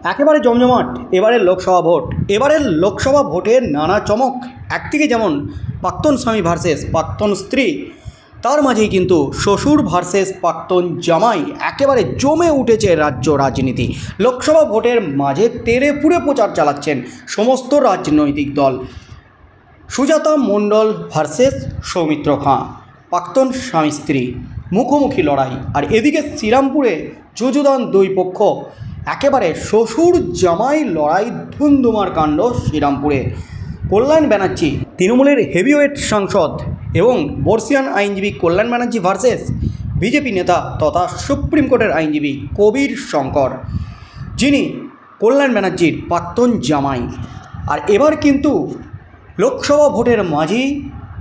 একেবারে জমজমাট এবারের লোকসভা ভোট। এবারের লোকসভা ভোটের নানা চমক। একদিকে যেমন প্রাক্তন স্বামী ভার্সেস প্রাক্তন স্ত্রী, তার মাঝেই কিন্তু শ্বশুর ভার্সেস প্রাক্তন জামাই একেবারে জমে উঠেছে রাজ্য রাজনীতি। লোকসভা ভোটের মাঝে তেড়ে ফুড়ে প্রচার চালাচ্ছেন সমস্ত রাজনৈতিক দল। সুজাতা মণ্ডল ভার্সেস সৌমিত্র খাঁ, প্রাক্তন স্বামী স্ত্রী, মুখোমুখি লড়াই। আর এদিকে শ্রীরামপুরে যুযুধান দুই পক্ষ, একেবারে শ্বশুর জামাই লড়াই, ধুমধুমার কাণ্ড শ্রীরামপুরে। কল্যাণ ব্যানার্জি তৃণমূলের হেভিওয়েট সাংসদ এবং বর্ষিয়ান আইনজীবী কল্যাণ ব্যানার্জি ভার্সেস বিজেপি নেতা তথা সুপ্রিম কোর্টের আইনজীবী কবির শঙ্কর, যিনি কল্যাণ ব্যানার্জির প্রাক্তন জামাই। আর এবার কিন্তু লোকসভা ভোটের মাঝেই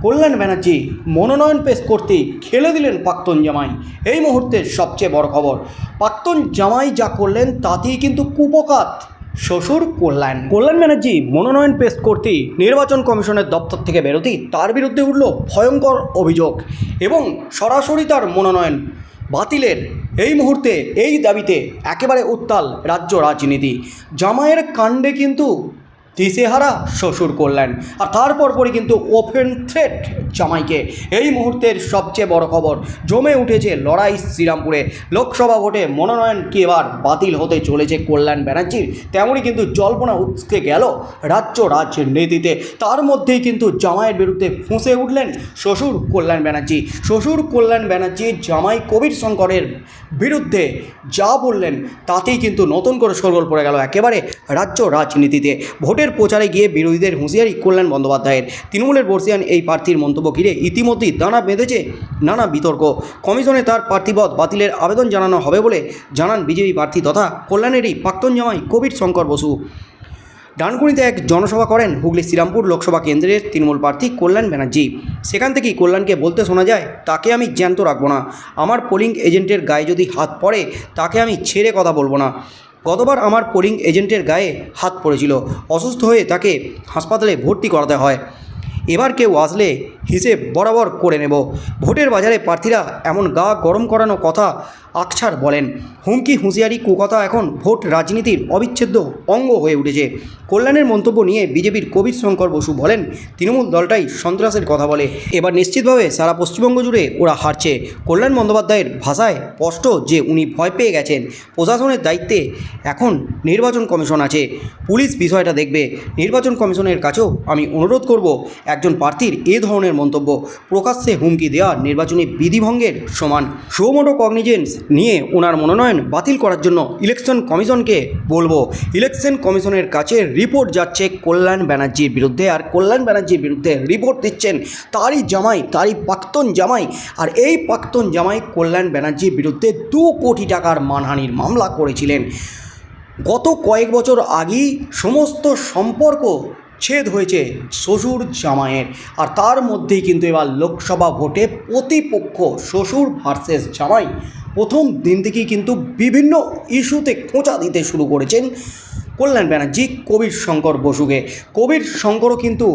কল্যাণ ব্যানার্জি মনোনয়ন পেশ করতেই খেলে দিলেন প্রাক্তন জামাই। এই মুহূর্তের সবচেয়ে বড় খবর, প্রাক্তন জামাই যা করলেন তাতেই কিন্তু কুপকাত শ্বশুর কল্যাণ ব্যানার্জি মনোনয়ন পেশ করতেই নির্বাচন কমিশনের দপ্তর থেকে বেরোতেই তার বিরুদ্ধে উঠল ভয়ঙ্কর অভিযোগ এবং সরাসরি তার মনোনয়ন বাতিলের এই মুহূর্তে এই দাবিতে একেবারে উত্তাল রাজ্য রাজনীতি। জামাইয়ের কাণ্ডে কিন্তু দিশেহারা শ্বশুর কল্যাণ, আর তারপর পরই কিন্তু ওপেন থ্রেট জামাইকে। এই মুহূর্তের সবচেয়ে বড় খবর, জমে উঠেছে লড়াই শ্রীরামপুরে। লোকসভা ভোটে মনোনয়ন কি এবার বাতিল হতে চলেছে কল্যাণ ব্যানার্জির, তেমনই কিন্তু জল্পনা উঠতে গেল রাজ্য রাজনীতিতে। তার মধ্যেই কিন্তু জামাইয়ের বিরুদ্ধে ফুঁসে উঠলেন শ্বশুর কল্যাণ ব্যানার্জি। শ্বশুর কল্যাণ ব্যানার্জি জামাই কবির শঙ্করের বিরুদ্ধে যা বললেন তাতেই কিন্তু নতুন করে শোরগোল পড়ে গেল একেবারে রাজ্য রাজনীতিতে। ভোটের প্রচারে গিয়ে বিরোধীদের হুঁশিয়ারি কল্যাণ বন্দ্যোপাধ্যায়ের। তৃণমূলের বর্ষিয়ান এই প্রার্থীর মন্তব্য ঘিরে ইতিমধ্যেই দানা বেঁধেছে নানা বিতর্ক। কমিশনে তার প্রার্থীপদ বাতিলের আবেদন জানানো হবে বলে জানান বিজেপি প্রার্থী তথা কল্যাণেরই প্রাক্তন জামাই কবির শঙ্কর বসু। ডানকুনিতে এক জনসভা করেন হুগলি শ্রীরামপুর লোকসভা কেন্দ্রের তৃণমূল প্রার্থী কল্যাণ ব্যানার্জি। সেখান থেকেই কল্যাণকে বলতে শোনা যায়, তাকে আমি জ্যান্ত রাখবো না, আমার পোলিং এজেন্টের গায়ে যদি হাত পড়ে তাকে আমি ছেড়ে কথা বলবো না। গতবার আমার পোলিং এজেন্টের গায়ে হাত পড়েছিল, অসুস্থ হয়ে তাকে হাসপাতালে ভর্তি করাতে হয়। এবার কেউ আসলে হিসেব বরাবর করে নেব। ভোটের বাজারে প্রার্থীরা এমন গা গরম করানো কথা আকছার বলেন। হুমকি হুঁশিয়ারি কুকথা এখন ভোট রাজনীতির অবিচ্ছেদ্য অঙ্গ হয়ে উঠেছে। কল্যাণের মন্তব্য নিয়ে বিজেপির কবির শঙ্কর বসু বলেন, তৃণমূল দলটাই সন্ত্রাসের কথা বলে, এবার নিশ্চিতভাবে সারা পশ্চিমবঙ্গ জুড়ে ওরা হারছে। কল্যাণ বন্দ্যোপাধ্যায়ের ভাষায় স্পষ্ট যে উনি ভয় পেয়ে গেছেন। প্রশাসনের দায়িত্বে এখন নির্বাচন কমিশন আছে, পুলিশ বিষয়টা দেখবে। নির্বাচন কমিশনের কাছেও আমি অনুরোধ করব, একজন প্রার্থীর এ ধরনের মন্তব্য প্রকাশ্যে হুমকি দেওয়া নির্বাচনী বিধিভঙ্গের সমান। সুমোটো কগনিজেন্স নিয়ে ওনার মনোনয়ন বাতিল করার জন্য ইলেকশন কমিশনকে বলবো। ইলেকশন কমিশনের কাছে রিপোর্ট যাচ্ছে কল্যাণ ব্যানার্জির বিরুদ্ধে, আর কল্যাণ ব্যানার্জির বিরুদ্ধে রিপোর্ট দিচ্ছেন তারই জামাই, তারই প্রাক্তন জামাই। আর এই প্রাক্তন জামাই কল্যাণ ব্যানার্জির বিরুদ্ধে 2 কোটি টাকার মানহানির মামলা করেছিলেন। গত কয়েক বছর আগেই সমস্ত সম্পর্ক ছেদ হয়েছে শ্বশুর জামাইয়ের। আর তার মধ্যেই কিন্তু এবার লোকসভা ভোটে প্রতিপক্ষ শ্বশুর ভার্সেস জামাই প্রথম দিন থেকেই কিন্তু বিভিন্ন ইস্যুতে খোঁচা দিতে শুরু করেছেন কল্যাণ ব্যানার্জি কবির শঙ্কর বসুকে। কবির শঙ্করও কিন্তু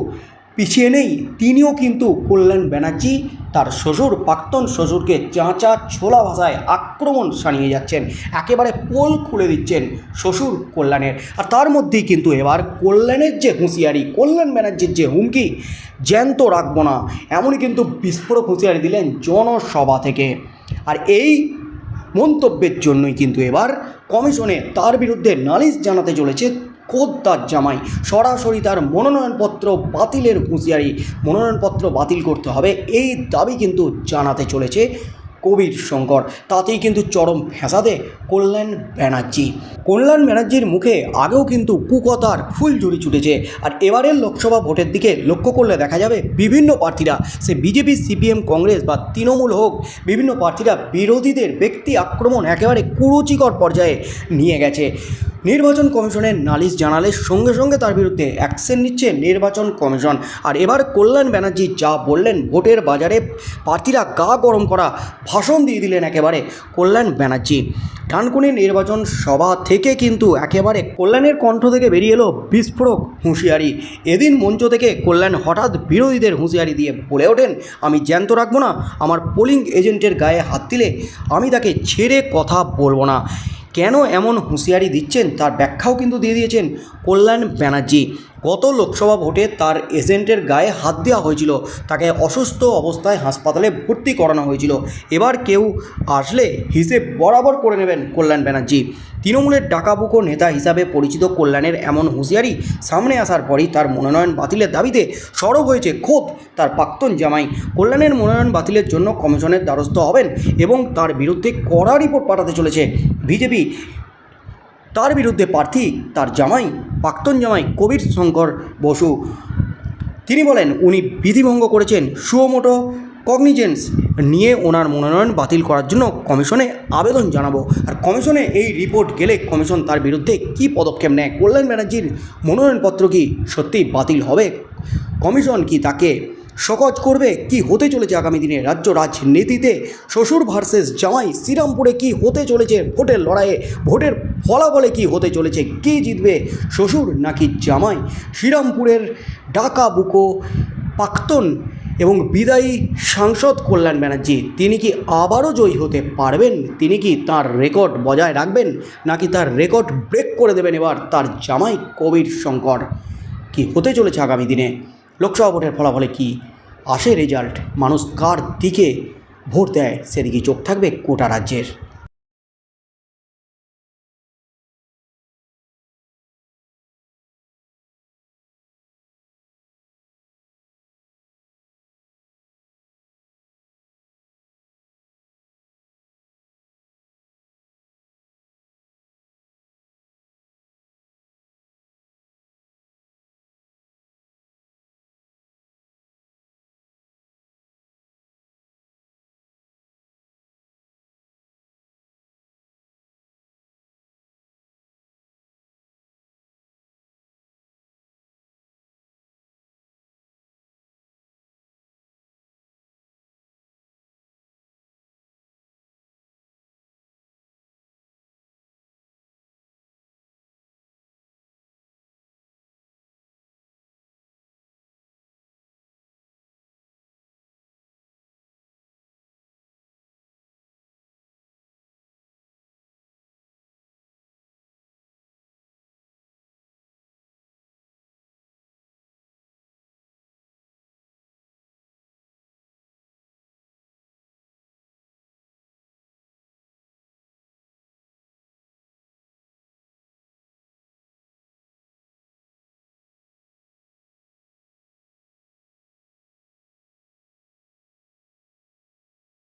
পিছিয়ে নেই, তিনিও কিন্তু কল্যাণ ব্যানার্জি তার শ্বশুর, প্রাক্তন শ্বশুরকে চাঁচা ছোলা ভাষায় আক্রমণ শানিয়ে যাচ্ছেন, একেবারে পোল খুলে দিচ্ছেন শ্বশুর কল্যাণের। আর তার মধ্যেই কিন্তু এবার কল্যাণের যে হুঁশিয়ারি, কল্যাণ ব্যানার্জির যে হুমকি, জ্যান্ত রাখবো না, এমনই কিন্তু বিস্ফোরক হুঁশিয়ারি দিলেন জনসভা থেকে। আর এই মন্তব্যের জন্যই কিন্তু এবার কমিশনে তার বিরুদ্ধে নালিশ জানাতে চলেছে খোদ তার জামাই। সরাসরি তার মনোনয়নপত্র বাতিলের হুঁশিয়ারি, মনোনয়নপত্র বাতিল করতে হবে এই দাবি কিন্তু জানাতে চলেছে কবির শঙ্কর। তাতেই কিন্তু চরম ফ্যাসাদে কল্যাণ ব্যানার্জির মুখে আগেও কিন্তু কুকথার ফুলঝুরি ছুটেছে। আর এবারের লোকসভা ভোটের দিকে লক্ষ্য করলে দেখা যাবে বিভিন্ন প্রার্থীরা, সে বিজেপি, সিপিএম, কংগ্রেস বা তৃণমূল হোক, বিভিন্ন প্রার্থীরা বিরোধীদের ব্যক্তি আক্রমণ একেবারে কুরুচিকর পর্যায়ে নিয়ে গেছে। নির্বাচন কমিশনের নালিশ জানালে সঙ্গে সঙ্গে তার বিরুদ্ধে অ্যাকশন নিচ্ছে নির্বাচন কমিশন। আর এবার কল্যাণ ব্যানার্জি যা বললেন, ভোটের বাজারে প্রার্থীরা গা গরম করা ভাষণ দিয়ে দিলেন একেবারে কল্যাণ ব্যানার্জি। ডানকুনি নির্বাচন সভা থেকে কিন্তু একেবারে কল্যাণের কণ্ঠ থেকে বেরিয়ে এলো বিস্ফোরক হুঁশিয়ারি। এদিন মঞ্চ থেকে কল্যাণ হঠাৎ বিরোধীদের হুঁশিয়ারি দিয়ে বলে ওঠেন, আমি জ্যান্ত রাখবো না, আমার পোলিং এজেন্টের গায়ে হাত দিলে আমি তাকে ছেড়ে কথা বলবো না। কেন এমন হুঁশিয়ারি দিচ্ছেন তার ব্যাখ্যাও কিন্তু দিয়ে দিয়েছেন কল্যাণ ব্যানার্জি। গত লোকসভা ভোটে তার এজেন্টের গায়ে হাত দেওয়া হয়েছিল, তাকে অসুস্থ অবস্থায় হাসপাতালে ভর্তি করানো হয়েছিল। এবার কেউ আসলে হিসেব বরাবর করে নেবেন কল্যাণ ব্যানার্জি। তৃণমূলের ডাকাবুকো নেতা হিসাবে পরিচিত কল্যাণের এমন হুঁশিয়ারি সামনে আসার পরই তার মনোনয়ন বাতিলের দাবিতে সরব হয়েছে খোদ তার প্রাক্তন জামাই। কল্যাণের মনোনয়ন বাতিলের জন্য কমিশনের দ্বারস্থ হবেন এবং তার বিরুদ্ধে কড়া রিপোর্ট পাঠাতে চলেছে বিজেপি। তার বিরুদ্ধে প্রার্থী তার জামাই, প্রাক্তন জামাই কবির শঙ্কর বসু। তিনি বলেন উনি বিধিভঙ্গ করেছেন, সুমোটো কগনিজেন্স নিয়ে ওনার মনোনয়ন বাতিল করার জন্য কমিশনে আবেদন জানাবো। আর কমিশনে এই রিপোর্ট গেলে কমিশন তার বিরুদ্ধে কী পদক্ষেপ নেয়, কল্যাণ ব্যানার্জির মনোনয়নপত্র কি সত্যি বাতিল হবে, কমিশন কি তাকে সকজ করবে, কি হতে চলেছে আগামী দিনে রাজ্য রাজনীতিতে শ্বশুর ভার্সেস জামাই, শ্রীরামপুরে কি হতে চলেছে ভোটের লড়াইয়ে, ভোটের ফলাফলে কি হতে চলেছে, কে জিতবে শ্বশুর নাকি জামাই। শ্রীরামপুরের ডাকাবুকো প্রাক্তন এবং বিদায়ী সাংসদ কল্যাণ ব্যানার্জি, তিনি কি আবারও জয়ী হতে পারবেন, তিনি কি তার রেকর্ড বজায় রাখবেন নাকি তার রেকর্ড ব্রেক করে দেবেন এবার তার জামাই কবির শঙ্কর। কি হতে চলেছে আগামী দিনে লোকসভা ভোটের ফলাফলে কি আসে রেজাল্ট, মানুষ কার দিকে ভোট দেয় সেদিকে চোখ থাকবে গোটা রাজ্যের।